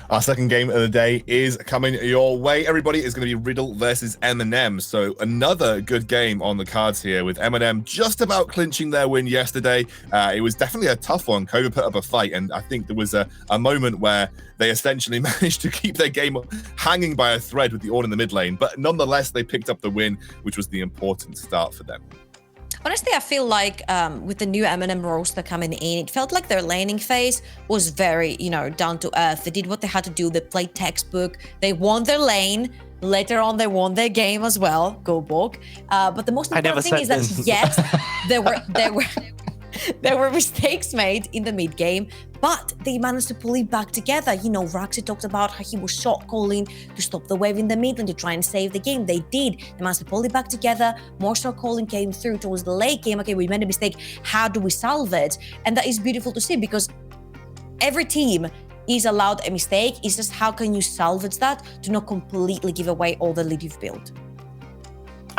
Our second game of the day is coming your way. Everybody, is going to be Riddle versus MNM. So another good game on the cards here, with MNM just about clinching their win yesterday. It was definitely a tough one. Cobra put up a fight, and I think there was a moment where they essentially managed to keep their game hanging by a thread with the Ornn in the mid lane. But nonetheless, they picked up the win, which was the important start for them. Honestly, I feel like with the new MNM roster coming in, it felt like their laning phase was very, down to earth. They did what they had to do. They played textbook. They won their lane. Later on, they won their game as well. Go Borg. But the most important thing is that, yes, there were mistakes made in the mid game, but they managed to pull it back together. Raxi talked about how he was shot calling to stop the wave in the mid lane to try and save the game. They did. They managed to pull it back together. More shot calling came through towards the late game. Okay, we made a mistake. How do we salve it? And that is beautiful to see, because every team is allowed a mistake. It's just how can you salvage that to not completely give away all the lead you've built.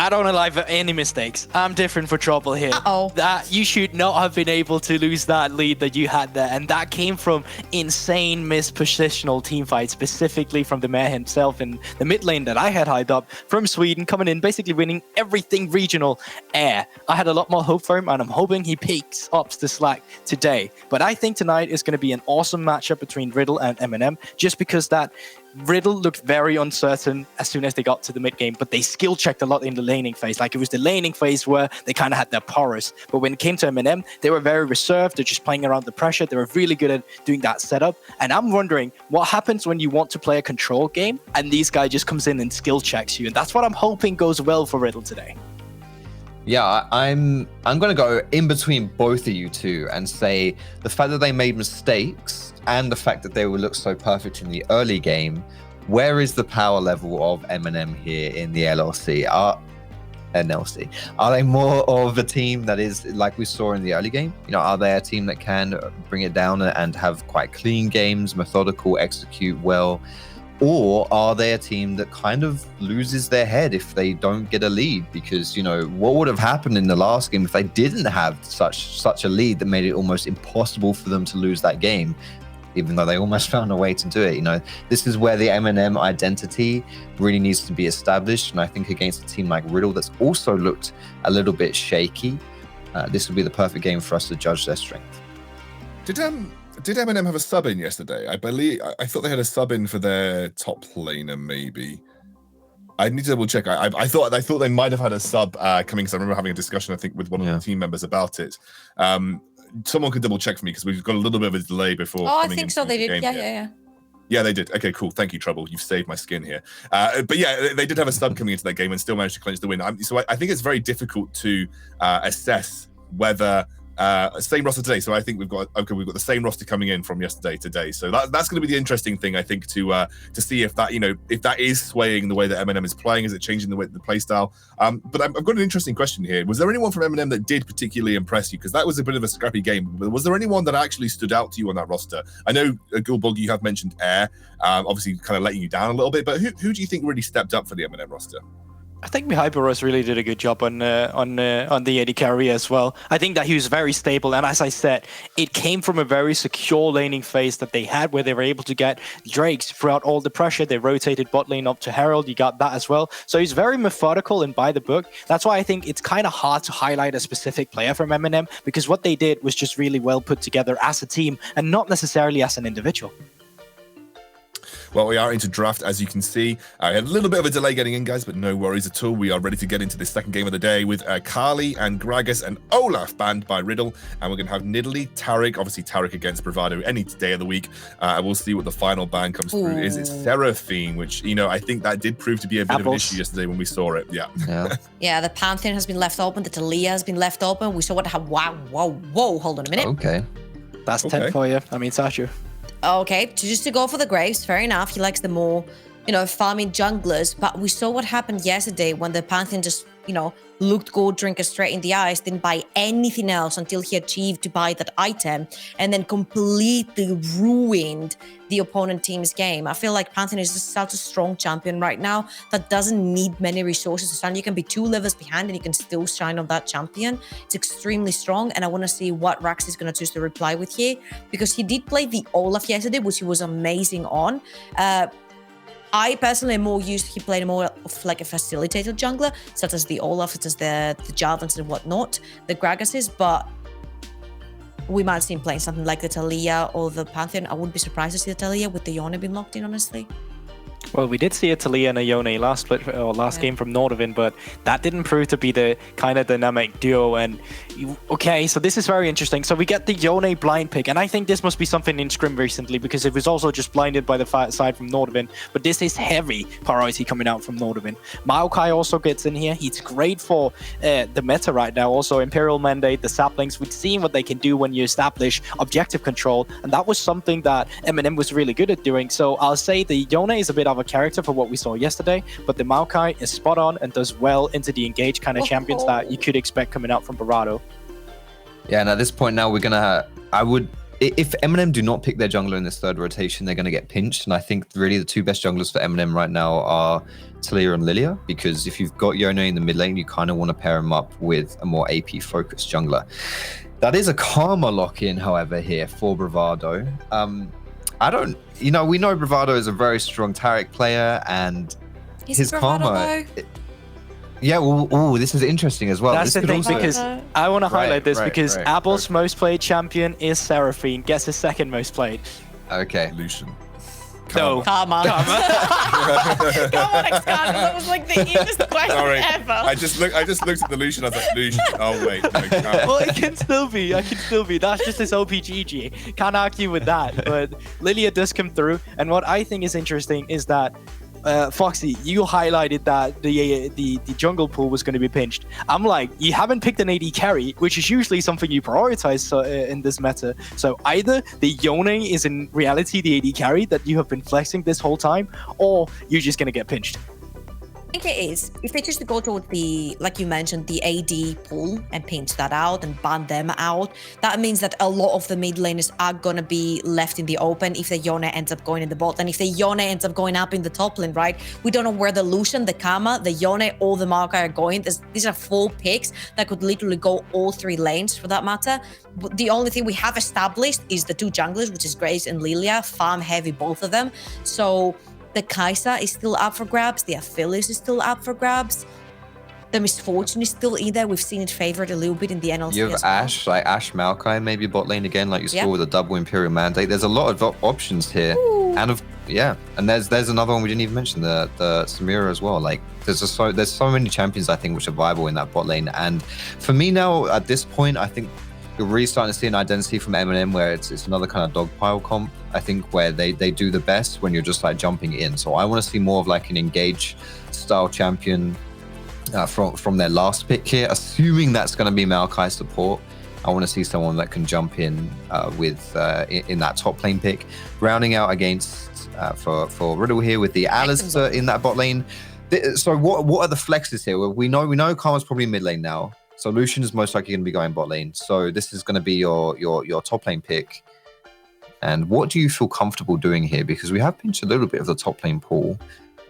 I don't allow any mistakes. I'm different for trouble here. That you should not have been able to lose that lead that you had there, and that came from insane mispositional team fights, specifically from the mayor himself in the mid lane that I had hyped up from Sweden, coming in basically winning everything regional air. I had a lot more hope for him, and I'm hoping he picks up the slack today. But I think tonight is going to be an awesome matchup between Riddle and MNM, just because that Riddle looked very uncertain as soon as they got to the mid game, but they skill checked a lot in the laning phase. Like, it was the laning phase where they kind of had their powers. But when it came to MNM, they were very reserved. They're just playing around the pressure. They were really good at doing that setup. And I'm wondering what happens when you want to play a control game and these guy just comes in and skill checks you. And that's what I'm hoping goes well for Riddle today. Yeah, I'm going to go in between both of you two and say the fact that they made mistakes and the fact that they would look so perfect in the early game, where is the power level of MNM here in the NLC? Are they more of a team that is like we saw in the early game? Are they a team that can bring it down and have quite clean games, methodical, execute well? Or are they a team that kind of loses their head if they don't get a lead? Because, what would have happened in the last game if they didn't have such a lead that made it almost impossible for them to lose that game, even though they almost found a way to do it? This is where the MNM identity really needs to be established. And I think against a team like Riddle that's also looked a little bit shaky, this would be the perfect game for us to judge their strength. Did MNM have a sub in yesterday? I thought they had a sub in for their top laner, maybe. I need to double check. I thought they might have had a sub coming, because I remember having a discussion, I think, with one of the team members about it. Someone could double check for me, because we've got a little bit of a delay before. I think so. They did. Yeah. Yeah, they did. Okay, cool. Thank you, Trouble. You've saved my skin here. But yeah, they did have a sub coming into that game and still managed to clinch the win. So I think it's very difficult to assess whether same roster today. So I think we've got the same roster coming in from yesterday today. So that's going to be the interesting thing, I think, to see if that if that is swaying the way that MNM is playing. Is it changing the play style? But I've got an interesting question here. Was there anyone from MNM that did particularly impress you? Because that was a bit of a scrappy game. But was there anyone that actually stood out to you on that roster? I know, Gulbog, you have mentioned Air, obviously kind of letting you down a little bit. But who do you think really stepped up for the MNM roster? I think Hyperos really did a good job on the AD carry as well. I think that he was very stable, and as I said, it came from a very secure laning phase that they had, where they were able to get Drakes throughout all the pressure. They rotated bot lane up to Herald. You got that as well. So he's very methodical and by the book. That's why I think it's kind of hard to highlight a specific player from MNM, because what they did was just really well put together as a team and not necessarily as an individual. Well, we are into draft, as you can see. I had a little bit of a delay getting in, guys, but no worries at all. We are ready to get into this second game of the day with Kali and Gragas and Olaf banned by Riddle. And we're going to have Nidalee, Taric, obviously Taric against Bravado any day of the week. We'll see what the final ban comes through. Is it Seraphine, which, I think that did prove to be a bit of an issue yesterday when we saw it. Yeah, the Pantheon has been left open. The Talia has been left open. We saw what happened. Wow, whoa, hold on a minute. Okay. That's 10 for you. I mean, Sasha. Okay, just to go for the Graves, fair enough. He likes the more, farming junglers. But we saw what happened yesterday when the Pantheon just looked good, drinker straight in the eyes, didn't buy anything else until he achieved to buy that item, and then completely ruined the opponent team's game. I feel like Pantheon is just such a strong champion right now that doesn't need many resources to stand. You can be 2 levels behind and you can still shine on that champion. It's extremely strong, and I want to see what Rax is going to choose to reply with here, because he did play the Olaf yesterday, which he was amazing on. I personally am more used, he played more of like a facilitated jungler, such as the Olaf, such as the Jarvans and whatnot, the Gragases, but we might see him playing something like the Taliyah or the Pantheon. I wouldn't be surprised to see the Taliyah with the Yone being locked in, honestly. Well, we did see a Taliyah and a Yone last game from Nordavind, but that didn't prove to be the kind of dynamic duo. And okay, so this is very interesting. So we get the Yone blind pick, and I think this must be something in Scrim recently, because it was also just blinded by the side from Nordavind. But this is heavy priority coming out from Nordavind. Maokai also gets in here. He's great for the meta right now. Also, Imperial Mandate, the Saplings, we've seen what they can do when you establish objective control, and that was something that MNM was really good at doing. So I'll say the Yone is a bit of a character for what we saw yesterday, but the Maokai is spot on and does well into the engaged kind of champions that you could expect coming out from Barado. Yeah, and at this point now, if MNM do not pick their jungler in this 3rd rotation, they're going to get pinched. And I think really the 2 best junglers for MNM right now are Taliyah and Lilia, because if you've got Yone in the mid lane, you kind of want to pair him up with a more AP focused jungler. That is a Karma lock-in, however, here for Bravado. We know Bravado is a very strong Taric player, and his Karma. This is interesting as well. That's the thing, because I want to highlight this because Abel's most played champion is Seraphine, gets his 2nd most played. Okay. Lucian. Karma. Come on, X-Karma. That was like the easiest question ever. I just looked at the Lucian. I was like, Lucian. Oh wait. No, well, it can still be. That's just his OPGG. Can't argue with that. But Lilia does come through, and what I think is interesting is that Foxy, you highlighted that the jungle pool was going to be pinched. I'm like, you haven't picked an AD carry, which is usually something you prioritize in this meta. So either the Yone is in reality the AD carry that you have been flexing this whole time, or you're just going to get pinched. I think it is. If they choose to go towards the, like you mentioned, the AD pool and pinch that out and ban them out, that means that a lot of the mid laners are going to be left in the open if the Yone ends up going in the bot. And if the Yone ends up going up in the top lane, right? We don't know where the Lucian, the Karma, the Yone, or the Maokai are going. These are 4 picks that could literally go all 3 lanes for that matter. But the only thing we have established is the 2 junglers, which is Grace and Lilia, farm heavy, both of them. So the Kai'Sa is still up for grabs. The Aphelios is still up for grabs. The Misfortune is still in there. We've seen it favored a little bit in the NLC. You have Ashe, like Ashe Maokai, maybe bot lane again, like you saw with a double Imperial Mandate. There's a lot of options here. Ooh. And there's another one we didn't even mention, the Samira as well. Like there's so many champions I think which are viable in that bot lane. And for me now at this point, I think you're really starting to see an identity from MNM where it's another kind of dogpile comp. I think where they do the best when you're just like jumping in. So I want to see more of like an engage style champion from their last pick here, assuming that's going to be Maokai support. I want to see someone that can jump in in that top lane pick, rounding out against for Riddle here with the Alistair in that bot lane. So what are the flexes here? Well, we know Karma's probably mid lane now. So Lucian is most likely going to be going bot lane. So this is going to be your top lane pick. And what do you feel comfortable doing here? Because we have pinched a little bit of the top lane pool.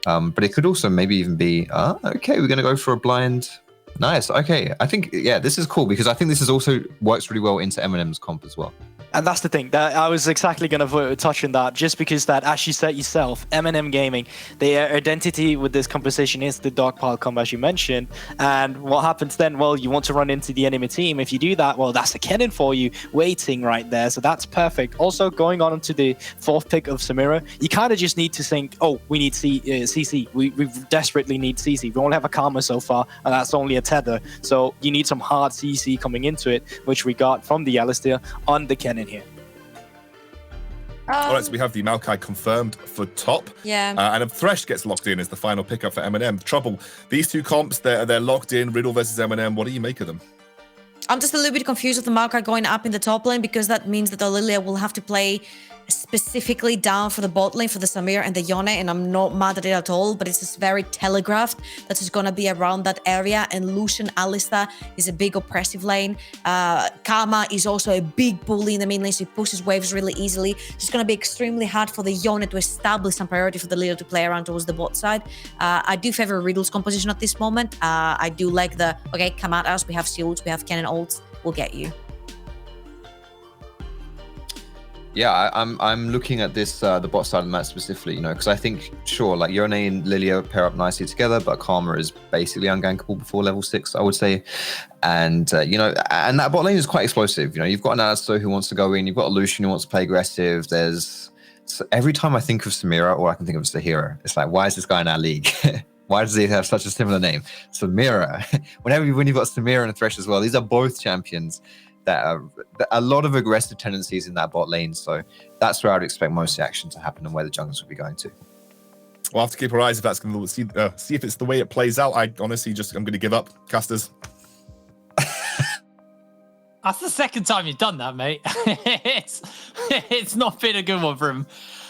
But it could also maybe even be, okay, we're going to go for a blind. Nice. Okay. I think, this is cool because I think this is also works really well into MNM's comp as well. And that's the thing, that I was exactly going to touch on that, just because that, as you said yourself, MNM Gaming, their identity with this composition is the dogpile comp, as you mentioned. And what happens then? Well, you want to run into the enemy team. If you do that, well, that's a cannon for you waiting right there. So that's perfect. Also, going on to the 4th pick of Samira, you kind of just need to think, oh, we need CC. We desperately need CC. We only have a Karma so far, and that's only a tether. So you need some hard CC coming into it, which we got from the Alistair on the cannon here. All right, so we have the Maokai confirmed for top. Yeah. And if Thresh gets locked in as the final pickup for MNM. Trouble, these 2 comps, they're locked in, Riddle versus MNM. What do you make of them? I'm just a little bit confused with the Maokai going up in the top lane, because that means that the Lilia will have to play specifically down for the bot lane for the Samira and the Yone, and I'm not mad at it at all, but it's just very telegraphed that it's gonna be around that area. And Lucian Alistar is a big oppressive lane. Karma is also a big bully in the main lane, so he pushes waves really easily. It's gonna be extremely hard for the Yone to establish some priority for the leader to play around towards the bot side. I do favor Riddle's composition at this moment. I do like the, okay, come at us, we have shields, we have cannon ults, we'll get you. Yeah, I'm looking at this the bot side of the map specifically, you know, because I think sure, like Yone and Lilia pair up nicely together, but Karma is basically ungankable before level 6, I would say. And you know, and that bot lane is quite explosive. You know, you've got an Alistar who wants to go in, you've got a Lucian who wants to play aggressive. So every time I think of Samira, all I can think of is the hero. It's like, why is this guy in our league? Why does he have such a similar name? Samira. when you've got Samira and Thresh as well, these are both champions that are a lot of aggressive tendencies in that bot lane. So that's where I'd expect most of the action to happen and where the junglers will be going to. We'll have to keep our eyes if that's going to see if it's the way it plays out. I'm going to give up, casters. That's the second time you've done that, mate. it's not been a good one for him.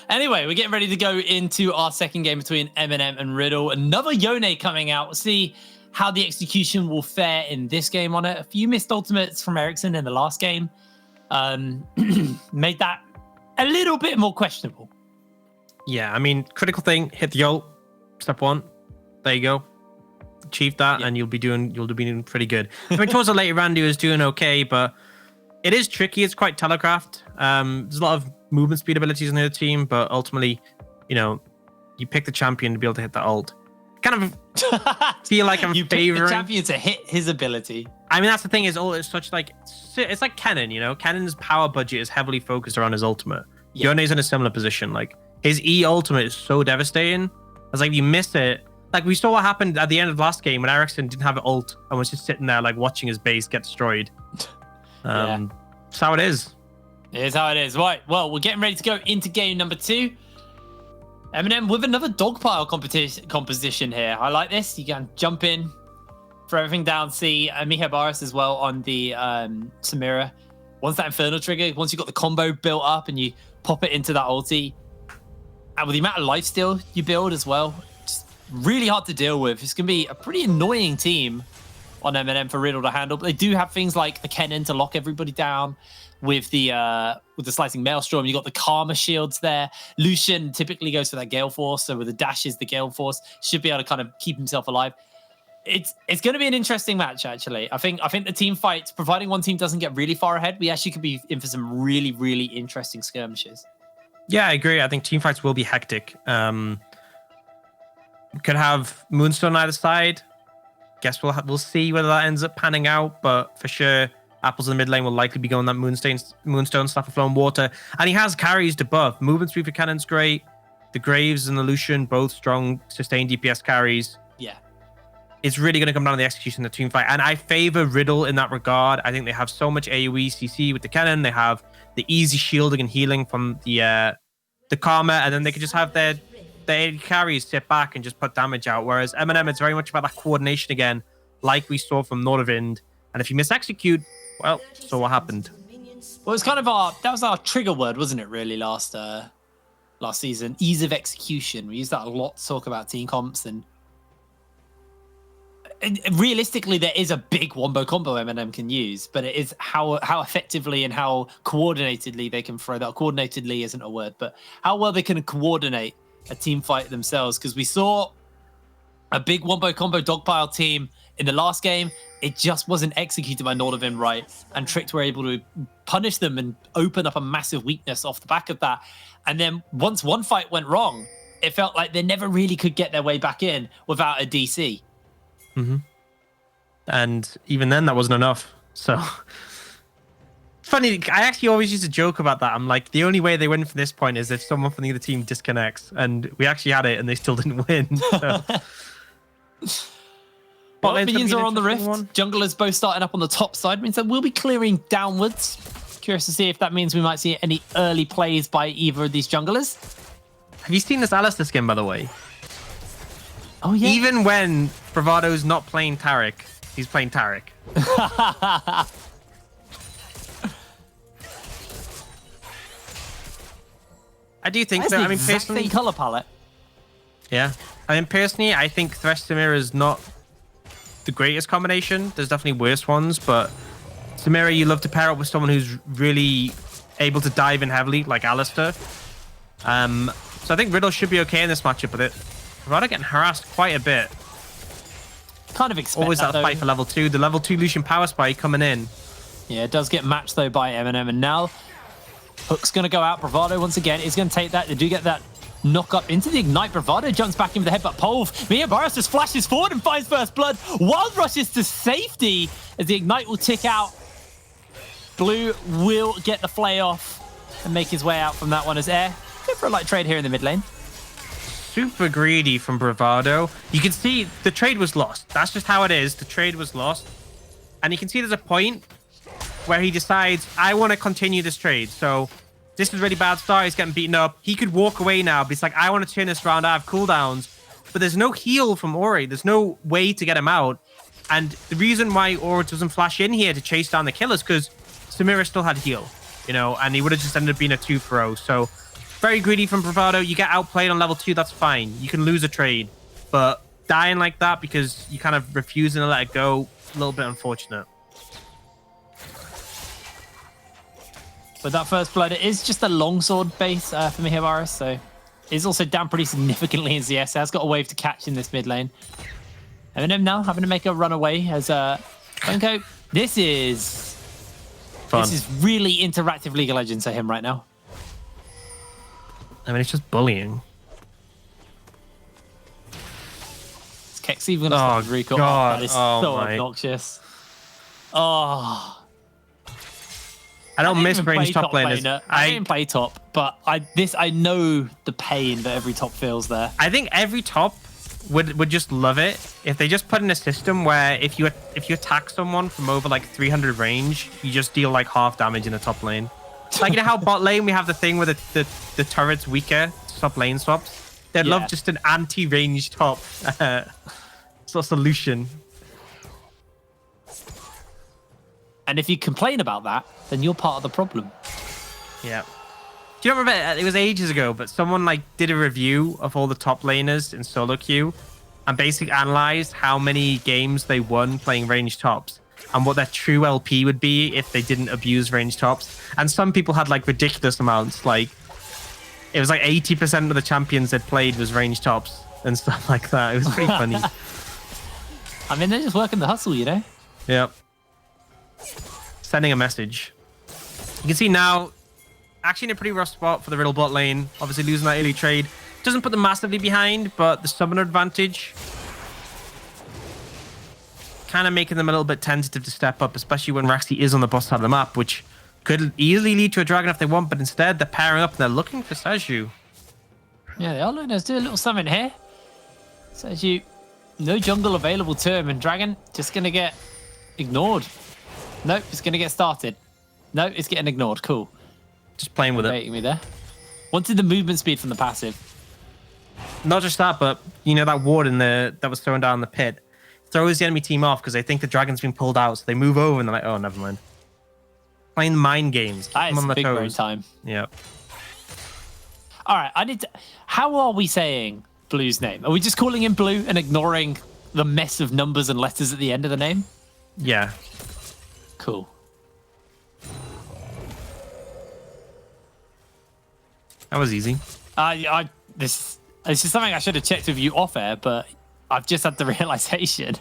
Anyway, we're getting ready to go into our second game between MNM and Riddle. Another Yone coming out. We'll see how the execution will fare in this game on it. A few missed ultimates from Ericsson in the last game made that a little bit more questionable. Yeah, I mean, critical thing, hit the ult, step 1. There you go. Achieve that, and you'll be doing pretty good. I mean, towards the later Randy was doing okay, but it is tricky. It's quite telegraphed. There's a lot of movement speed abilities in the team, but ultimately, you know, you pick the champion to be able to hit the ult. Kind of feel like I'm favoring the champion to hit his ability. I mean, that's the thing, is all it's such like, it's like Kennen, you know. Kennen's power budget is heavily focused around his ultimate. Yeah. Yone's in a similar position. Like, his E ultimate is so devastating. It's like, if you miss it, like we saw what happened at the end of last game when Ericsson didn't have an ult and was just sitting there like watching his base get destroyed. That's how it is. It is how it is. Right, well, we're getting ready to go into game number 2. MNM with another dogpile composition here. I like this. You can jump in, throw everything down. See Miha Baris as well on the Samira. Once that Infernal trigger, once you've got the combo built up and you pop it into that ulti, and with the amount of lifesteal you build as well, it's really hard to deal with. It's going to be a pretty annoying team on MNM for Riddle to handle. But they do have things like the Kennen to lock everybody down. With the slicing maelstrom, you got the Karma shields there. Lucian typically goes for that Gale Force, so with the dashes, the Gale Force should be able to kind of keep himself alive. It's going to be an interesting match, actually. I think the team fights, providing one team doesn't get really far ahead, we actually could be in for some really, really interesting skirmishes. Yeah, I agree. I think team fights will be hectic. Could have Moonstone either side. Guess we'll see whether that ends up panning out, but for sure, Apples in the mid lane will likely be going that Moonstone stuff of Flowing Water. And he has carries to buff. Movement speed for Cannon's great. The Graves and the Lucian, both strong, sustained DPS carries. Yeah. It's really going to come down to the execution of the team fight. And I favor Riddle in that regard. I think they have so much AoE CC with the Cannon. They have the easy shielding and healing from the Karma. And then they can just have their AD carries sit back and just put damage out. Whereas MNM, it's very much about that coordination again, like we saw from Nordavind. And if you miss-execute, well, so what happened? Well, it's kind of that was our trigger word, wasn't it, really, last season? Ease of execution. We used that a lot to talk about team comps, and realistically, there is a big wombo combo MNM can use, but it is how effectively and how coordinatedly they can throw that. Coordinatedly isn't a word, but how well they can coordinate a team fight themselves, because we saw a big wombo combo dogpile team in the last game. It just wasn't executed by Nordavind right, and Tricked were able to punish them and open up a massive weakness off the back of that. And then once one fight went wrong, it felt like they never really could get their way back in without a DC. Mm-hmm. And even then, that wasn't enough. So funny, I actually always used to joke about that. I'm like, the only way they win from this point is if someone from the other team disconnects, and we actually had it, and they still didn't win. So. Well, minions are on the rift. Junglers both starting up on the top side. Means that we'll be clearing downwards. Curious to see if that means we might see any early plays by either of these junglers. Have you seen this Alistar skin, by the way? Oh, yeah. Even when Bravado's not playing Taric, he's playing Taric. I do think That's so. the I mean, exact personally, same color palette. yeah. I mean, personally, I think Thresh Samira is not the greatest combination. There's definitely worse ones, but Samira, you love to pair up with someone who's really able to dive in heavily, like Alistair. So I think Riddle should be okay in this matchup with it. Bravado getting harassed quite a bit. Kind of expect Always that though. fight for level 2. The level 2 Lucian power spike coming in. Yeah, it does get matched though by MNM, and now Hook's going to go out. Bravado once again is going to take that. They do get that knock up into the Ignite. Bravado jumps back in with the headbutt. Polv, Miyabaris just flashes forward and finds first blood. Wild rushes to safety as the Ignite will tick out. Blue will get the flay off and make his way out from that one as Air. Go for a light trade here in the mid lane. Super greedy from Bravado. You can see the trade was lost. That's just how it is. The trade was lost. And you can see there's a point where he decides, I want to continue this trade. So this is really bad start. He's getting beaten up. He could walk away now, but he's like, I want to turn this around. I have cooldowns. But there's no heal from Ori. There's no way to get him out. And the reason why Ori doesn't flash in here to chase down the kill is because Samira still had heal, you know, and he would have just ended up being a 2-0. So very greedy from Bravado. You get outplayed on level 2, that's fine. You can lose a trade. But dying like that because you kind of refusing to let it go, a little bit unfortunate. With that first blood, it is just a longsword base for Miyabaris, so it's also down pretty significantly in CS. Has got a wave to catch in this mid lane. MNM now having to make a run away as Funko. This is Fun. This is really interactive League of Legends for him right now. I mean, it's just bullying. Is Kex even gonna start recall? God. That is Oh, so my. obnoxious. Oh. I don't miss even range play top laners. laner. I didn't play top, but I know the pain that every top feels there. I think every top would just love it if they just put in a system where if you attack someone from over like 300 range, you just deal like half damage in the top lane. Like, you know how bot lane we have the thing where the turret's weaker, top lane swaps? They'd love just an anti-range top solution. And if you complain about that, then you're part of the problem. Yeah. Do you remember, it was ages ago, but someone like did a review of all the top laners in solo queue and basically analyzed how many games they won playing range tops and what their true LP would be if they didn't abuse range tops. And some people had like ridiculous amounts, like it was like 80% of the champions that played was range tops and stuff like that. It was pretty funny. I mean, they're just working the hustle, you know? Yep. Sending a message. You can see now, actually in a pretty rough spot for the Riddle bot lane. Obviously losing that early trade. Doesn't put them massively behind, but the summoner advantage kind of making them a little bit tentative to step up, especially when Raxi is on the boss side of the map, which could easily lead to a dragon if they want, but instead they're pairing up and they're looking for Seju. Yeah, they are. Let's do a little something here. Seju, no jungle available to him, and Dragon just going to get ignored. Nope, it's going to get started. No, it's getting ignored. Cool. Just playing with it. Baiting me there. Wanted the movement speed from the passive. Not just that, but you know that ward that was thrown down in the pit throws the enemy team off because they think the dragon's been pulled out, so they move over and they're like, oh, never mind. Playing mind games. That is big brain time. Yep. All right, how are we saying Blue's name? Are we just calling him Blue and ignoring the mess of numbers and letters at the end of the name? Yeah. Cool. That was easy. This is something I should have checked with you off air, but I've just had the realization.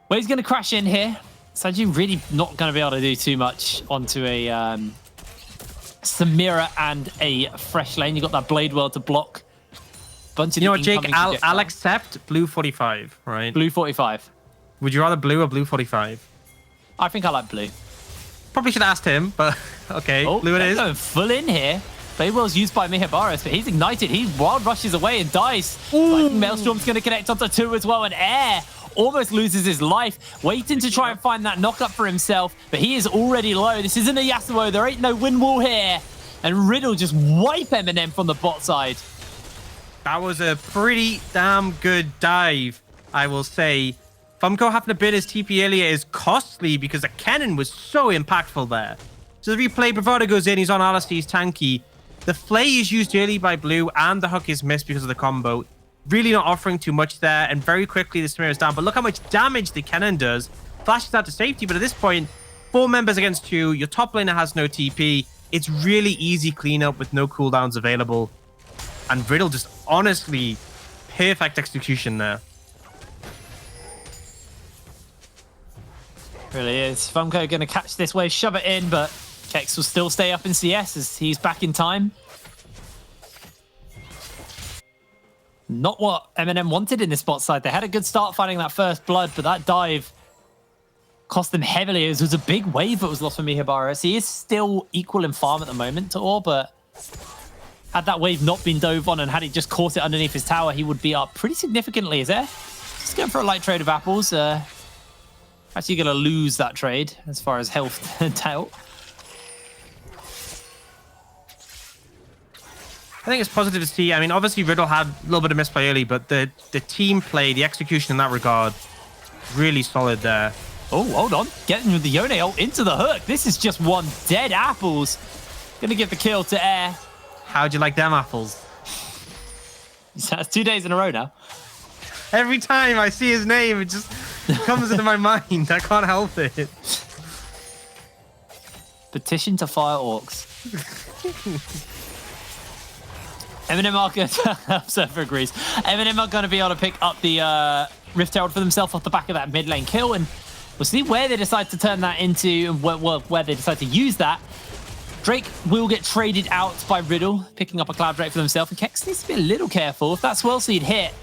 Well, he's going to crash in here. Seju really not going to be able to do too much onto a Samira and a fresh lane. You got that Blade World to block. Bunch of you know what, Jake? I'll accept blue 45, right? Blue 45. Would you rather blue or blue 45? I think I like blue. Probably should have asked him, but okay, Oh, blue it is. Going full in here. Blade World's used by Miyabaris, but he's ignited. He wild rushes away and dies. Maelstrom's going to connect onto 2 as well, and Air almost loses his life, waiting to try and find that knock-up for himself, but he is already low. This isn't a Yasuo. There ain't no wind wall here. And Riddle just wipe MNM from the bot side. That was a pretty damn good dive, I will say. Fumco having to bid his TP earlier is costly because the cannon was so impactful there. So the replay, Bravado goes in, he's on Alice, he's tanky. The flay is used early by blue, and the hook is missed because of the combo. Really not offering too much there, and very quickly the Samira is down. But look how much damage the cannon does. Flashes out to safety, but at this point, 4 members against 2. Your top laner has no TP. It's really easy cleanup with no cooldowns available. And Riddle just honestly, perfect execution there. Really is. Funko going to catch this wave, shove it in, but Kex will still stay up in CS as he's back in time. Not what MNM wanted in this bot side. They had a good start finding that first blood, but that dive cost them heavily. It was a big wave that was lost for Mihabaras. He is still equal in farm at the moment to Or, but had that wave not been dove on and had he just caught it underneath his tower, he would be up pretty significantly. Is there? Just going for a light trade of apples. Actually going to lose that trade as far as health turned out. I think it's positive to see. I mean, obviously Riddle had a little bit of misplay early, but the team play, the execution in that regard, really solid there. Oh, hold on. Getting the Yone ult into the hook. This is just one dead apples. Gonna give the kill to Air. How'd you like them apples? That's 2 days in a row now. Every time I see his name, it just comes into my mind. I can't help it. Petition to fire orcs. MNM are going to... Observer agrees. MNM are going to be able to pick up the Rift Herald for themselves off the back of that mid lane kill, and we'll see where they decide to turn that into, where they decide to use that. Drake will get traded out by Riddle, picking up a Cloud Drake for themselves, and Kex needs to be a little careful. If that Swell Seed hit,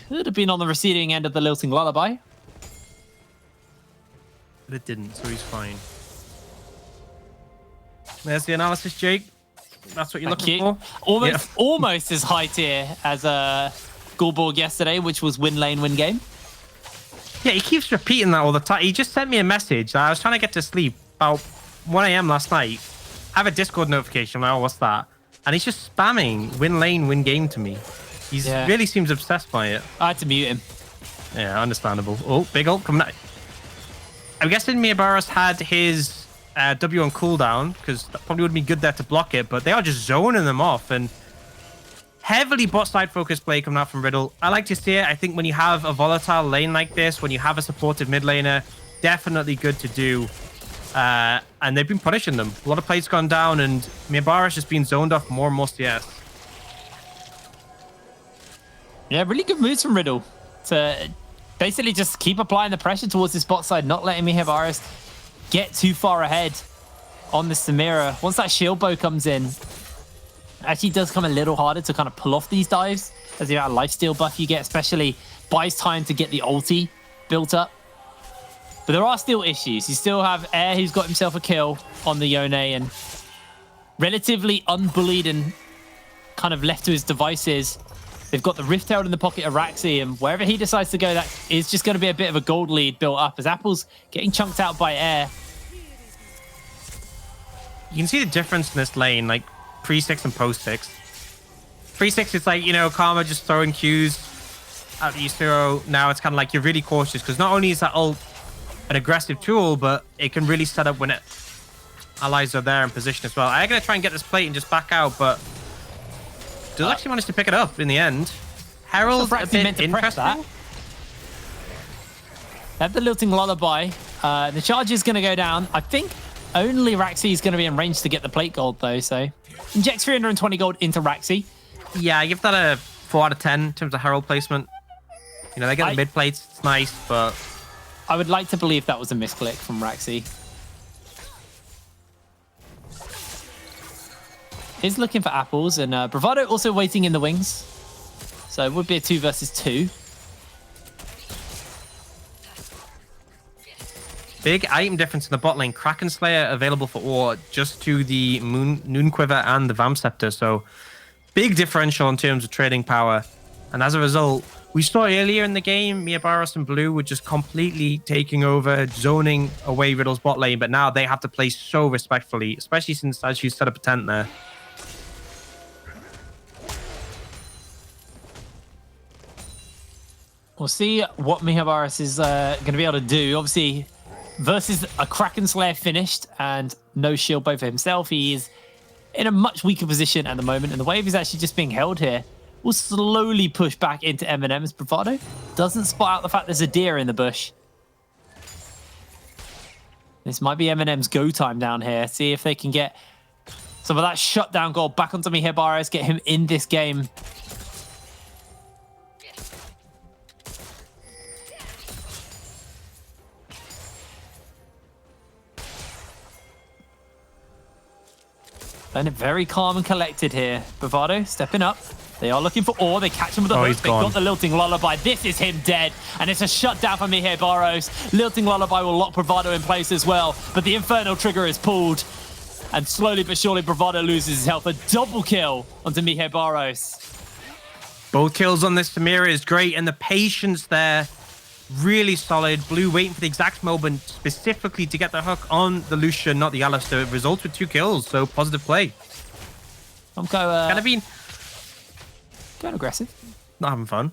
could have been on the receiving end of the Lilting Lullaby. But it didn't, so he's fine. There's the analysis, Jake. That's what you're looking for? Almost as high tier as Gulborg yesterday, which was win lane, win game. Yeah, he keeps repeating that all the time. He just sent me a message. I was trying to get to sleep about 1 a.m. last night. I have a Discord notification. I'm like, oh, what's that? And he's just spamming win lane, win game to me. He really seems obsessed by it. I had to mute him. Yeah, understandable. Oh, big ult coming out. I'm guessing Mihabaras had his W on cooldown, because that probably would be good there to block it, but they are just zoning them off, and heavily bot side focused play coming out from Riddle. I like to see it. I think when you have a volatile lane like this, when you have a supportive mid laner, definitely good to do. And they've been punishing them. A lot of plays gone down, and Mihabaras just been zoned off more and more CS. Yeah, really good moves from Riddle to basically just keep applying the pressure towards this bot side, not letting Mihabaras get too far ahead on the Samira. Once that shield bow comes in, it actually does come a little harder to kind of pull off these dives, as the amount of lifesteal buff you get, especially buys time to get the ulti built up. But there are still issues. You still have Air, who's got himself a kill on the Yone, and relatively unbullied and kind of left to his devices. They've got the Rift Herald in the pocket of Raxi, and wherever he decides to go, that is just going to be a bit of a gold lead built up, as Apple's getting chunked out by Air. You can see the difference in this lane, like pre-6 and post-6. Pre-6, it's like, you know, Karma just throwing Qs at the Yusuro. Now it's kind of like you're really cautious, because not only is that ult an aggressive tool, but it can really set up when allies are there in position as well. I'm going to try and get this plate and just back out, but does actually manage to pick it up in the end. Herald a bit interesting. Have the Lilting Lullaby. The charge is going to go down. I think only Raxi is going to be in range to get the plate gold, though. So injects 320 gold into Raxi. Yeah, I give that a 4 out of 10 in terms of Herald placement. You know, they get the mid plates. It's nice, but I would like to believe that was a misclick from Raxi. He's looking for apples, and Bravado also waiting in the wings. So it would be a 2 versus 2. Big item difference in the bot lane. Kraken Slayer available for Or just to the Noon Quiver and the Vam Scepter. So big differential in terms of trading power. And as a result, we saw earlier in the game, Mihabaras and Blue were just completely taking over, zoning away Riddle's bot lane. But now they have to play so respectfully, especially since as you set up a tent there. We'll see what Mihabaras is going to be able to do. Obviously, versus a Kraken Slayer finished and no shield bow for himself. He is in a much weaker position at the moment, and the wave is actually just being held here. Will slowly push back into MNM's Bravado. Doesn't spot out the fact there's a deer in the bush. This might be MNM's go time down here. See if they can get some of that shutdown goal back onto Mihir Barros, get him in this game. Playing it very calm and collected here. Bravado stepping up. They are looking for ore. They catch him with the hook. They got the Lilting Lullaby. This is him dead. And it's a shutdown for Mihir Barros. Lilting Lullaby will lock Bravado in place as well. But the Infernal Trigger is pulled. And slowly but surely, Bravado loses his health. A double kill onto Mihir Barros. Both kills on this Samira is great. And the patience there, really solid. Blue waiting for the exact moment specifically to get the hook on the Lucian, not the Alistair. It results with 2 kills. So positive play. Kind of going aggressive. Not having fun.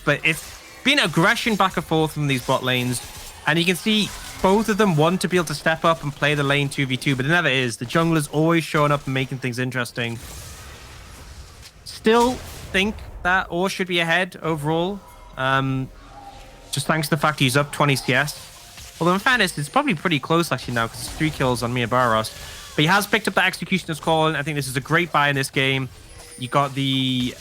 But it's been aggression back and forth from these bot lanes. And you can see both of them want to be able to step up and play the lane 2v2, but it never is. The jungler's always showing up and making things interesting. Still think that Ore should be ahead overall. Just thanks to the fact he's up 20 CS. Although in fairness, it's probably pretty close actually now because it's 3 kills on Mihir Barros. But he has picked up the Executioner's Call, and I think this is a great buy in this game. You got the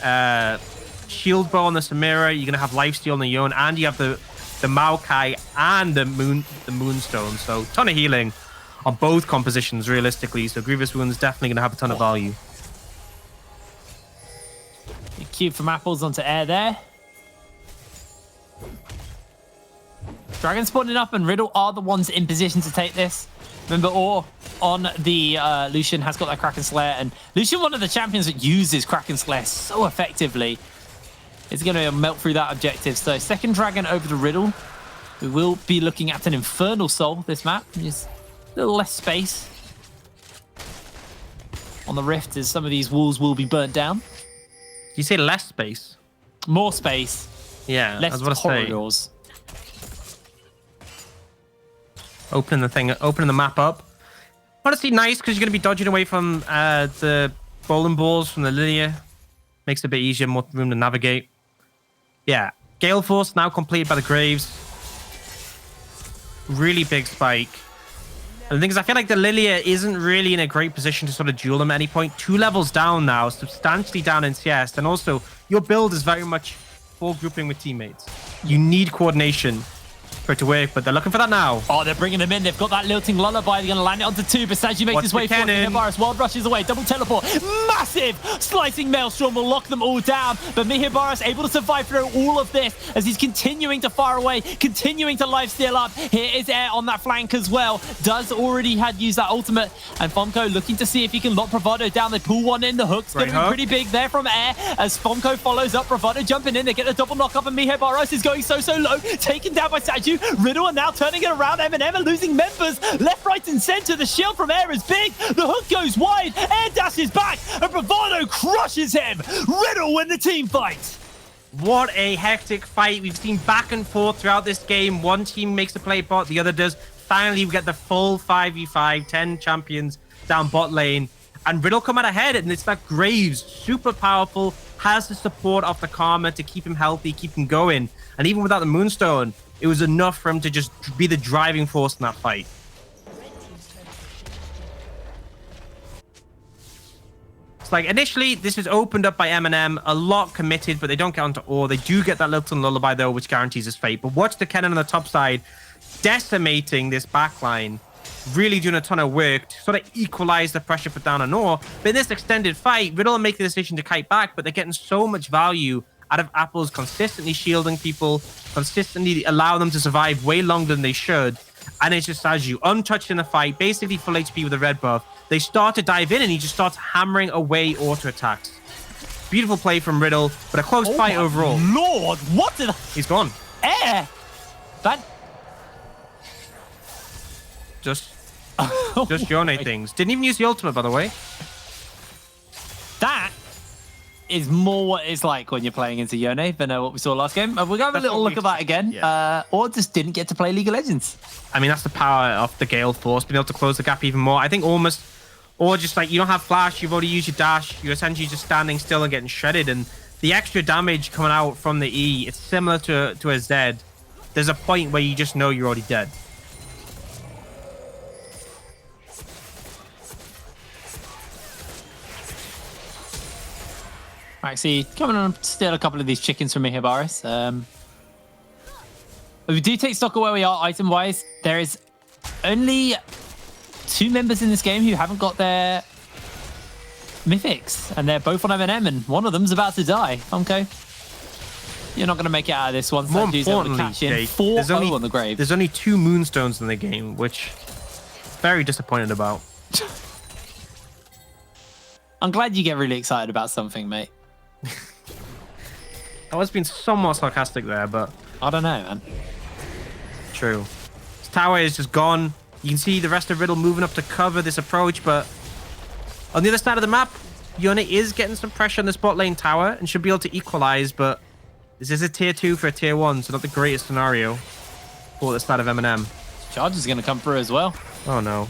shield bow on the Samira. You're gonna have lifesteal on the Yone, and you have the Maokai and the Moonstone. So ton of healing on both compositions realistically. So Grievous Wound's definitely gonna have a ton of value. Cube from Apples onto Air there. Dragon spawning up, and Riddle are the ones in position to take this. Remember, Ore on the Lucian has got that Kraken Slayer, and Lucian, one of the champions that uses Kraken Slayer so effectively, is going to melt through that objective. So second Dragon over to Riddle. We will be looking at an Infernal Soul this map. Just a little less space on the Rift as some of these walls will be burnt down. Did you say less space? More space. Yeah, less corridors. Opening the map up. Honestly, nice because you're going to be dodging away from the bowling balls from the Lilia. Makes it a bit easier, more room to navigate. Yeah, Gale Force now completed by the Graves. Really big spike. And the thing is, I feel like the Lilia isn't really in a great position to sort of duel them at any point. 2 levels down now, substantially down in CS. And also, your build is very much for grouping with teammates. You need coordination for it to work, but they're looking for that now. Oh, they're bringing them in. They've got that Lilting Lullaby. They're going to land it onto 2. But Sanji makes his way forward. Mihir Barros wild rushes away. Double teleport. Massive slicing Maelstrom will lock them all down. But Mihir Barros able to survive through all of this as he's continuing to fire away, continuing to lifesteal up. Here is Air on that flank as well. Does already had used that ultimate. And Fomko looking to see if he can lock Bravado down. They pull one in. The hook's going to be pretty big there from Air as Fomko follows up. Bravado jumping in. They get the double knock up, and Mihir Barros is going so low. Taken down by Saju. Riddle are now turning it around. MNM are losing members left, right, and center. The shield from Air is big. The hook goes wide. Air dashes back, and Bravado crushes him. Riddle win the team fight. What a hectic fight. We've seen back and forth throughout this game. One team makes a play bot, the other does. Finally, we get the full 5v5, 10 champions down bot lane. And Riddle come out ahead, and it's that Graves, super powerful, has the support of the Karma to keep him healthy, keep him going. And even without the Moonstone, it was enough for him to just be the driving force in that fight. It's like, initially, this is opened up by MNM, a lot committed, but they don't get onto Ore. They do get that Lilting Lullaby, though, which guarantees his fate. But watch the Kennen on the top side, decimating this backline, really doing a ton of work to sort of equalize the pressure put down on Ore. But in this extended fight, Riddle are making the decision to kite back, but they're getting so much value out of Apples consistently shielding people, consistently allow them to survive way longer than they should. And it's just Saju, untouched in the fight, basically full HP with a red buff. They start to dive in, and he just starts hammering away auto attacks. Beautiful play from Riddle, but a close fight overall. Lord, what did He's gone. Air? That... Just Yone things. Didn't even use the ultimate, by the way. That is more what it's like when you're playing into Yone than what we saw last game. We're going to have a little look at that again. Yeah. Or just didn't get to play League of Legends. I mean, that's the power of the Gale Force, being able to close the gap even more. I think almost, or just like you don't have flash, you've already used your dash, you're essentially just standing still and getting shredded. And the extra damage coming out from the E, it's similar to a Z. There's a point where you just know you're already dead. Maxi, coming on to steal a couple of these chickens from me here, Boris. We do take stock of where we are item-wise. There is only 2 members in this game who haven't got their mythics, and they're both on MNM, and one of them's about to die. Funko, you're not going to make it out of this one. More importantly, Jake, 4-0 on the grave. There's only 2 moonstones in the game, which very disappointed about. I'm glad you get really excited about something, mate. I was being somewhat sarcastic there, but I don't know, man. True. This tower is just gone. You can see the rest of Riddle moving up to cover this approach, but on the other side of the map, Yone is getting some pressure on this bot lane tower and should be able to equalize, but this is a tier 2 for a tier 1, so not the greatest scenario for the start of MNM. Charge is going to come through as well. Oh no.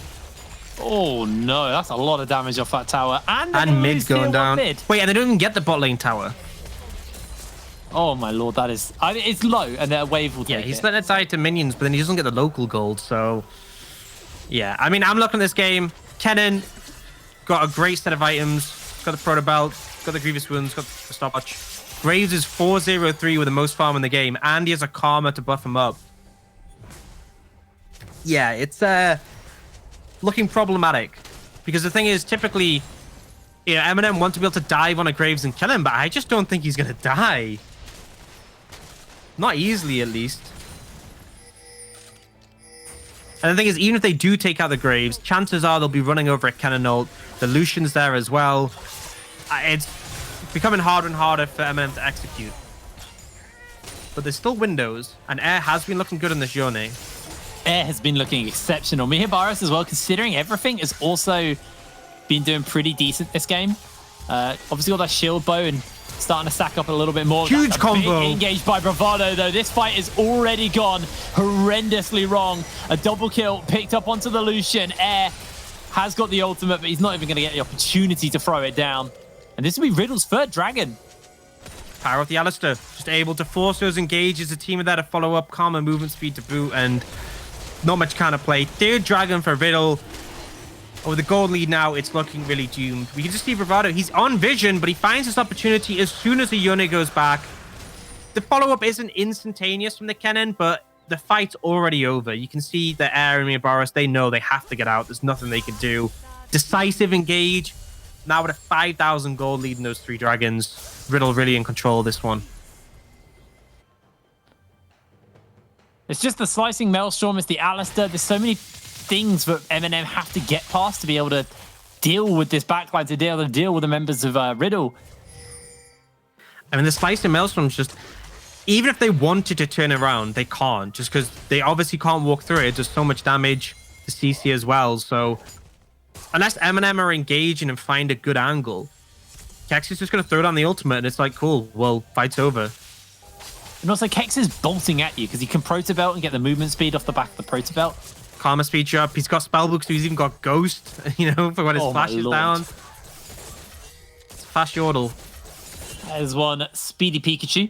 Oh no, that's a lot of damage off that tower. And mid going down. Mid. Wait, and they don't even get the bot lane tower. Oh my lord, that is... I mean, it's low, and their wave will take he's it. letting it die to minions, but then he doesn't get the local gold, so... Yeah, I mean, I'm looking at this game. Kennen got a great set of items. Got the Proto Belt, got the Grievous Wounds, got the Stopwatch. Graves is 403 with the most farm in the game, and he has a Karma to buff him up. Yeah, it's looking problematic. Because the thing is, typically, you know, MNM want to be able to dive on a Graves and kill him, but I just don't think he's going to die. Not easily, at least. And the thing is, even if they do take out the Graves, chances are they'll be running over a Kennen ult. The Lucian's there as well. It's becoming harder and harder for MNM to execute. But there's still windows, and Air has been looking good in this Yone. Air has been looking exceptional. Mihibaris as well, considering everything, has also been doing pretty decent this game. Obviously got that shield bow and starting to stack up a little bit more. Huge combo. Engaged by Bravado, though. This fight is already gone horrendously wrong. A double kill picked up onto the Lucian. Air has got the ultimate, but he's not even going to get the opportunity to throw it down. And this will be Riddle's 3rd dragon. Power of the Alistair. Just able to force those engages. The team are there to follow up. Calmer movement speed to boot, and not much kind of play. 3rd dragon for Riddle. With the gold lead now, it's looking really doomed. We can just see Bravado. He's on vision, but he finds this opportunity as soon as the Yone goes back. The follow-up isn't instantaneous from the Kennen, but the fight's already over. You can see the Air and Mihibaris, they know they have to get out. There's nothing they can do. Decisive engage. Now with a 5,000 gold lead in those 3 dragons. Riddle really in control of this one. It's just the slicing Maelstrom, it's the Alistair. There's so many things that MNM have to get past to be able to deal with this backline, to be able to deal with the members of Riddle. I mean, the slicing Maelstrom's just... Even if they wanted to turn around, they can't. Just because they obviously can't walk through it. There's so much damage to CC as well. So unless MNM are engaging and find a good angle, Kex is just going to throw down the ultimate and it's like, cool, well, fight's over. And also, Kex is bolting at you because he can Proto Belt and get the movement speed off the back of the Proto Belt. Karma speed up. He's got spellbook, so he's even got Ghost, you know, for when his flash is down. It's fast Yordle. There's one Speedy Pikachu.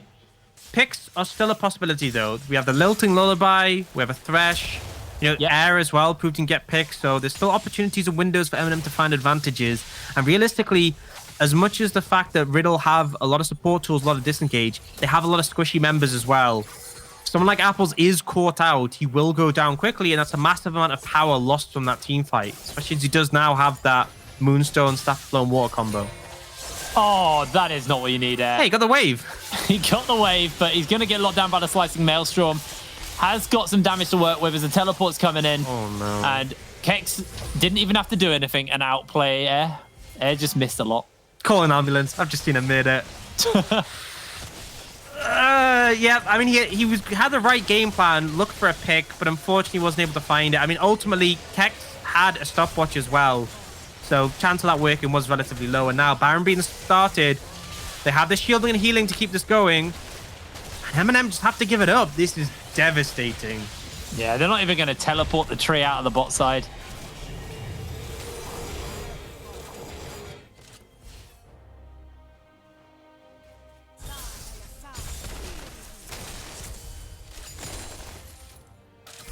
Picks are still a possibility, though. We have the Lilting Lullaby, we have a Thresh, you know, Air as well, proved can get picks, so there's still opportunities and windows for MNM to find advantages. And realistically, as much as the fact that Riddle have a lot of support tools, a lot of disengage, they have a lot of squishy members as well. Someone like Apples is caught out, he will go down quickly, and that's a massive amount of power lost from that team fight, especially as he does now have that Moonstone, Staff Flow, and Water combo. Oh, that is not what you need there. Hey, he got the wave. He got the wave, but he's going to get locked down by the slicing Maelstrom. Has got some damage to work with as the teleport's coming in. Oh, no. And Kex didn't even have to do anything and outplay Air. Air just missed a lot. Call an ambulance. I've just seen him mid it. Yeah, I mean, he had the right game plan, looked for a pick, but unfortunately wasn't able to find it. I mean, ultimately, Kex had a stopwatch as well. So chance of that working was relatively low. And now Baron being started, They have the shielding and healing to keep this going. And MNM just have to give it up. This is devastating. Yeah, they're not even going to teleport the tree out of the bot side.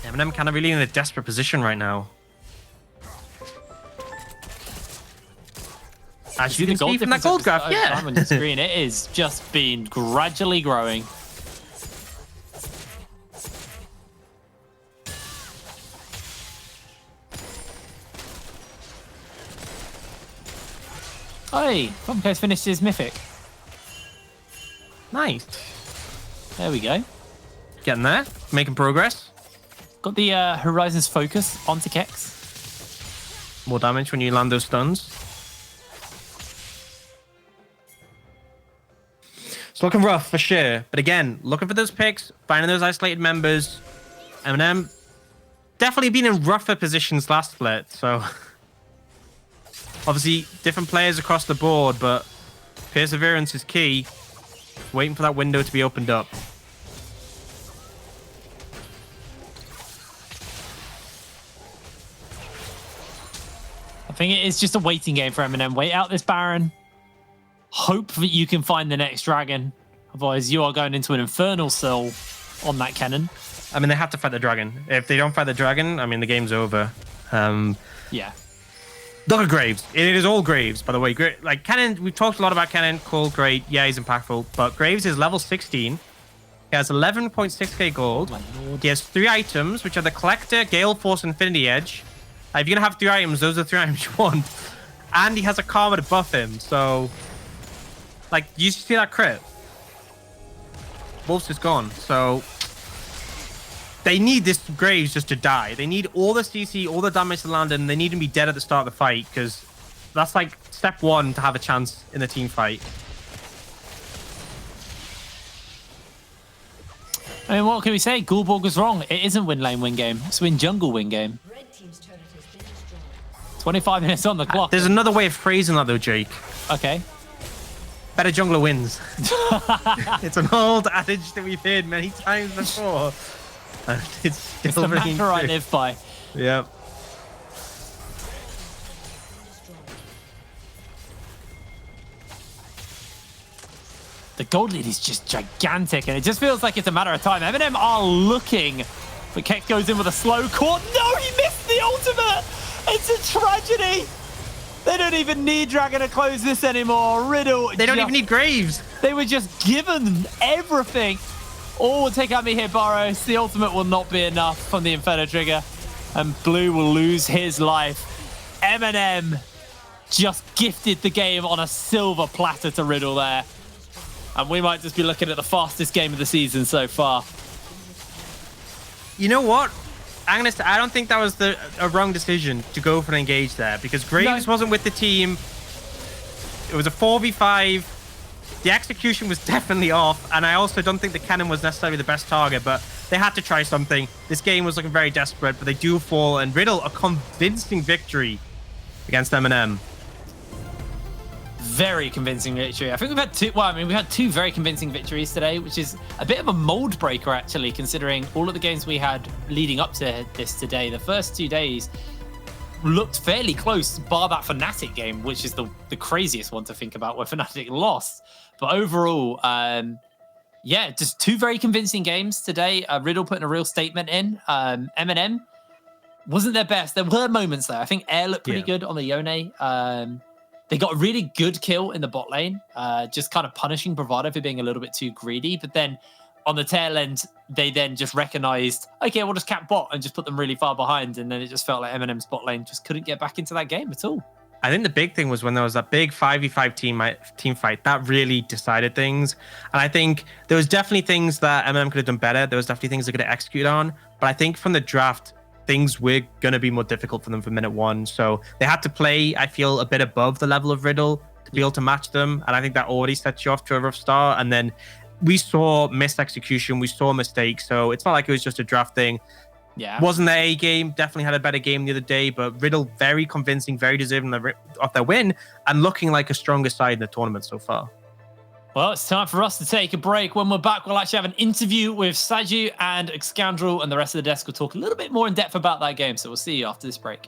MNM kind of really in a desperate position right now. As you can see from that gold graph, yeah. On your screen, it is just been gradually growing. Hey, Funko's finished his mythic. Nice. There we go. Getting there, making progress. Got the Horizon's focus onto Kex. More damage when you land those stuns. It's looking rough for sure. But again, looking for those picks, finding those isolated members. MNM definitely been in rougher positions last split. So obviously different players across the board, but perseverance is key. Waiting for that window to be opened up. I think it is just a waiting game for MNM. Wait out this Baron. Hope that you can find the next dragon. Otherwise, you are going into an Infernal Soul on that cannon. I mean, they have to fight the dragon. If they don't fight the dragon, I mean, the game's over. Yeah. Look at Graves. It is all Graves, by the way. Like, Cannon, we've talked a lot about Cannon. Cool, great. Yeah, he's impactful. But Graves is level 16. He has 11.6k gold. He has 3 items, which are the Collector, Gale Force, Infinity Edge. If you're going to have 3 items, those are the 3 items you want. And he has a Karma to buff him. So, like, you see that crit? Wolf's is gone. So, they need this Graves just to die. They need all the CC, all the damage to land, and they need him to be dead at the start of the fight, because that's like step 1 to have a chance in the team fight. I mean, what can we say? Gulborg was wrong. It isn't win lane win game. It's win jungle win game. 25 minutes on the clock. There's another way of phrasing that though, Jake. Okay. Better jungler wins. It's an old adage that we've heard many times before. It's still the mantra I live by. Yep. The gold lead is just gigantic, and it just feels like it's a matter of time. MNM are looking, but Kex goes in with a slow court. No, he missed the ultimate! It's a tragedy! They don't even need Dragon to close this anymore. Riddle. They don't even need Graves. They were just given everything. Oh, take out me here, Burrows. The ultimate will not be enough from the Inferno trigger, and Blue will lose his life. MNM just gifted the game on a silver platter to Riddle there. And we might just be looking at the fastest game of the season so far. You know what? I don't think that was a wrong decision to go for an engage there, because Graves wasn't with the team. It was a 4v5. The execution was definitely off, and I also don't think the cannon was necessarily the best target, but they had to try something. This game was looking very desperate, but they do fall, and Riddle, a convincing victory against MNM. Very convincing victory. I think we've had two. Well, I mean, we had 2 very convincing victories today, which is a bit of a mold breaker, actually, considering all of the games we had leading up to this today. The first 2 days looked fairly close, bar that Fnatic game, which is the craziest one to think about, where Fnatic lost. But overall, yeah, just 2 very convincing games today. Riddle putting a real statement in. MNM wasn't their best. There were moments there. I think Air looked pretty good on the Yone. They got a really good kill in the bot lane, just kind of punishing Bravado for being a little bit too greedy. But then on the tail end, they then just recognized, okay, we'll just cap bot and just put them really far behind. And then it just felt like MNM's bot lane just couldn't get back into that game at all. I think the big thing was when there was that big 5v5 team fight, that really decided things. And I think there was definitely things that MNM could have done better. There was definitely things they could have executed on. But I think from the draft, things were going to be more difficult for them from minute 1. So they had to play, I feel, a bit above the level of Riddle to be able to match them. And I think that already sets you off to a rough start. And then we saw missed execution. We saw mistakes. So it's not like it was just a draft thing. Yeah. Wasn't their A game. Definitely had a better game the other day. But Riddle, very convincing, very deserving of their win. And looking like a stronger side in the tournament so far. Well, it's time for us to take a break. When we're back, we'll actually have an interview with Saju and Xcandrel, and the rest of the desk will talk a little bit more in depth about that game. So we'll see you after this break.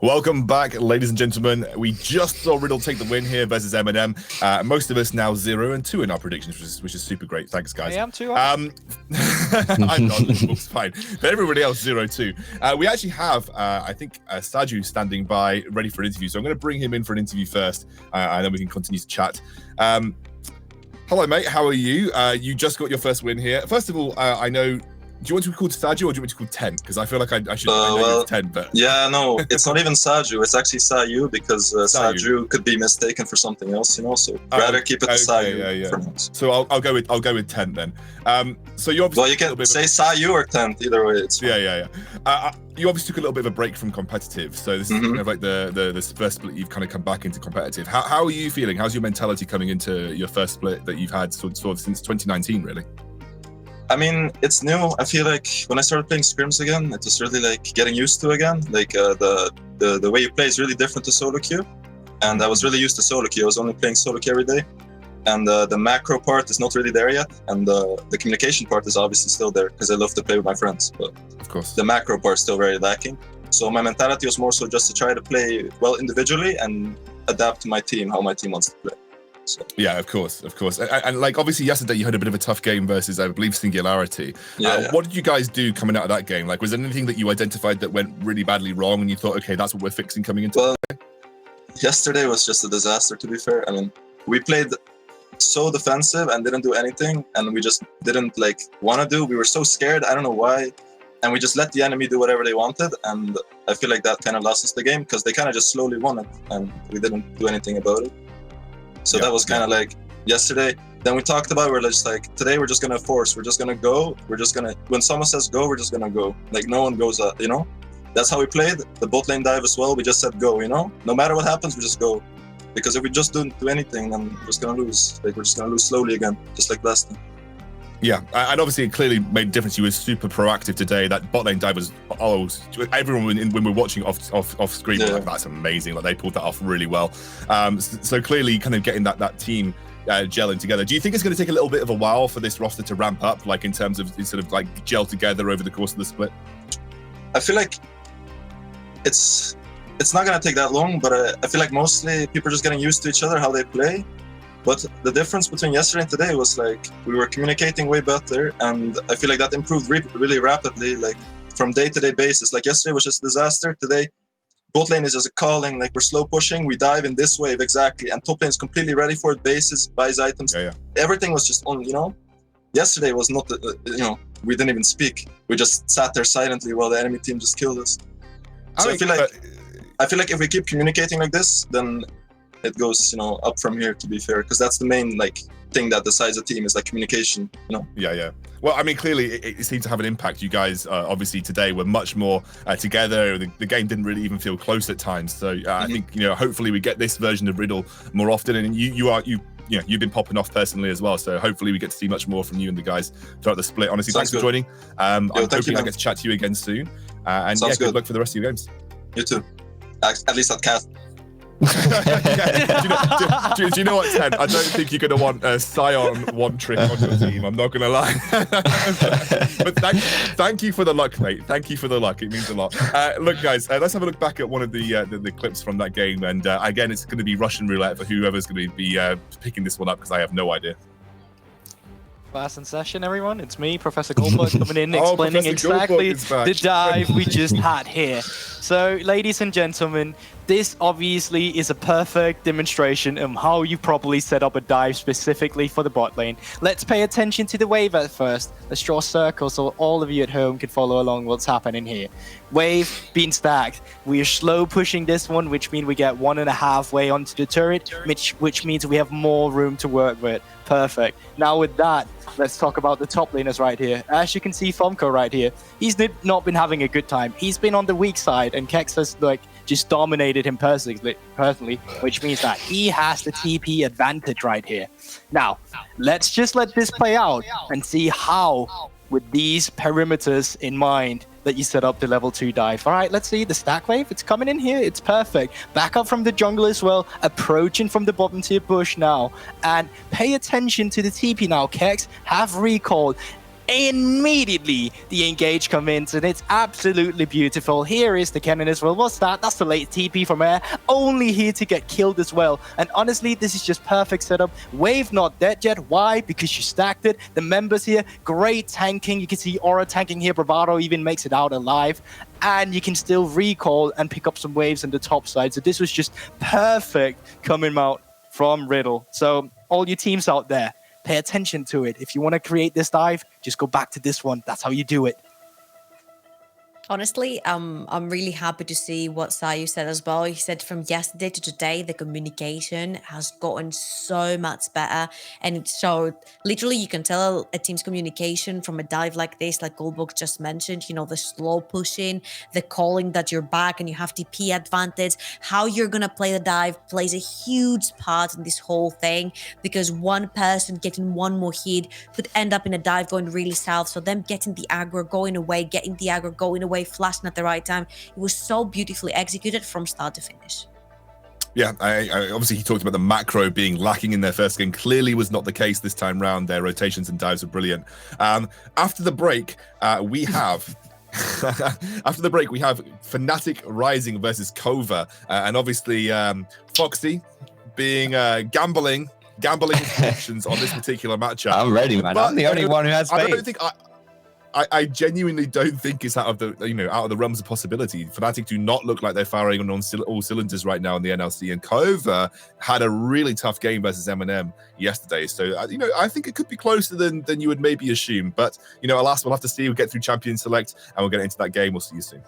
Welcome back, ladies and gentlemen. We just saw Riddle take the win here versus MNM. Most of us now 0-2 in our predictions, which is super great. Thanks, guys. I am too. I'm not. It's fine. But everybody else 0-2. We actually have, I think, Saju standing by, ready for an interview. So I'm going to bring him in for an interview first, and then we can continue to chat. Hello, mate. How are you? You just got your first win here. First of all, I know. Do you want to be called Saju or do you want me to be called Ten? Because I feel like I should know it's Ten, but yeah, no, it's not even Saju. It's actually Sayu because Saju could be mistaken for something else, you know. So rather keep it to Sayu for now. So I'll go with Ten then. So you obviously you can say Sayu or Ten, either way. It's fine. You obviously took a little bit of a break from competitive, so this is kind of like the first split you've kind of come back into competitive. How are you feeling? How's your mentality coming into your first split that you've had sort of since 2019, really? I mean, it's new. I feel like when I started playing scrims again, it was really like getting used to again. Like the way you play is really different to solo queue, and I was really used to solo queue. I was only playing solo queue every day, and the macro part is not really there yet, and the communication part is obviously still there because I love to play with my friends. But of course, the macro part is still very lacking. So my mentality was more so just to try to play well individually and adapt to my team, how my team wants to play. So. Yeah, of course. And like, obviously, yesterday you had a bit of a tough game versus, I believe, Singularity. What did you guys do coming out of that game? Like, was there anything that you identified that went really badly wrong and you thought, okay, that's what we're fixing coming into? Well, yesterday was just a disaster, to be fair. I mean, we played so defensive and didn't do anything, and we just didn't like want to do. We were so scared. I don't know why. And we just let the enemy do whatever they wanted. And I feel like that kind of lost us the game because they kind of just slowly won it and we didn't do anything about it. So that was kind of like yesterday. Then we talked about, we're just like, today we're just going to force. We're just going to go. We're just going to, when someone says go, we're just going to go. Like no one goes up, you know? That's how we played. The bot lane dive as well. We just said go, you know? No matter what happens, we just go. Because if we just don't do anything, then we're just going to lose. Like we're just going to lose slowly again, just like last time. Yeah, and obviously it clearly made a difference. You were super proactive today. That bot lane dive was, everyone when we're watching off screen, like, that's amazing. Like they pulled that off really well. So clearly, kind of getting that team gelling together. Do you think it's going to take a little bit of a while for this roster to ramp up, like in terms of sort of like gel together over the course of the split? I feel like it's not going to take that long, but I feel like mostly people are just getting used to each other, how they play. But the difference between yesterday and today was like we were communicating way better, and I feel like that improved really rapidly, like from day-to-day basis. Like yesterday was just a disaster. Today, bot lane is just a calling, like we're slow pushing, we dive in this wave exactly, and top lane is completely ready for it, bases, buys items. Everything was just on, you know? Yesterday was not, you know, we didn't even speak. We just sat there silently while the enemy team just killed us. So I feel like if we keep communicating like this, then it goes, you know, up from here, to be fair, because that's the main like thing that decides a team is like communication, you know. Yeah. Well, I mean, clearly it seemed to have an impact. You guys obviously today were much more together. The game didn't really even feel close at times. So I think, you know, hopefully we get this version of Riddle more often. And you've been popping off personally as well. So hopefully we get to see much more from you and the guys throughout the split. Honestly, thanks for joining. I'm hoping I get to chat to you again soon. And good luck for the rest of your games. You too. At least at cast. Do you know what, Ted? I don't think you're going to want a Scion one trick on your team. I'm not going to lie. But thank you for the luck, mate. Thank you for the luck. It means a lot. Look, guys, let's have a look back at one of the clips from that game. And again, it's going to be Russian roulette for whoever's going to be picking this one up because I have no idea. Class in session, everyone. It's me, Professor Goldberg, coming in explaining exactly the dive we just had here. So, ladies and gentlemen, this obviously is a perfect demonstration of how you properly set up a dive specifically for the bot lane. Let's pay attention to the wave at first. Let's draw circles so all of you at home can follow along what's happening here. Wave being stacked. We are slow pushing this one, which means we get 1.5 way onto the turret, which means we have more room to work with. Perfect. Now with that, let's talk about the top laners right here. As you can see, Fomko right here, he's not been having a good time. He's been on the weak side, and Kex has like just dominated him personally, which means that he has the TP advantage right here. Now, let's just let this play out and see how, with these perimeters in mind, that you set up the level 2 dive. All right, let's see the stack wave. It's coming in here. It's perfect. Back up from the jungle as well. Approaching from the bottom tier bush now. And pay attention to the TP now. Kex have recalled. Immediately, the engage comes in, and it's absolutely beautiful. Here is the cannon as well. What's that? That's the late TP from Air, only here to get killed as well. And honestly, this is just perfect setup. Wave not dead yet. Why? Because you stacked it. The members here, great tanking. You can see Aura tanking here. Bravado even makes it out alive. And you can still recall and pick up some waves on the top side. So this was just perfect coming out from Riddle. So all your teams out there, pay attention to it. If you want to create this dive, just go back to this one. That's how you do it. Honestly, I'm really happy to see what Sayu said as well. He said from yesterday to today, the communication has gotten so much better. And it showed, literally, you can tell a team's communication from a dive like this, like Goldbox just mentioned, you know, the slow pushing, the calling that you're back and you have TP advantage. How you're going to play the dive plays a huge part in this whole thing, because one person getting one more hit could end up in a dive going really south. So them getting the aggro, going away, getting the aggro, going away, flashing at the right time. It was so beautifully executed from start to finish. Yeah, I obviously he talked about the macro being lacking in their first game. Clearly was not the case this time round. Their rotations and dives are brilliant. After the break, we have after the break we have Fnatic Rising versus Kova, and obviously Foxy being gambling his options on this particular matchup. I'm ready, man. I'm the only one who has faith. I don't think I genuinely don't think it's out of the realms of possibility. Fnatic do not look like they're firing on all cylinders right now in the NLC, and Kova had a really tough game versus MNM yesterday. So I think it could be closer than you would maybe assume. But alas, we'll have to see. We'll get through Champion Select, and we'll get into that game. We'll see you soon.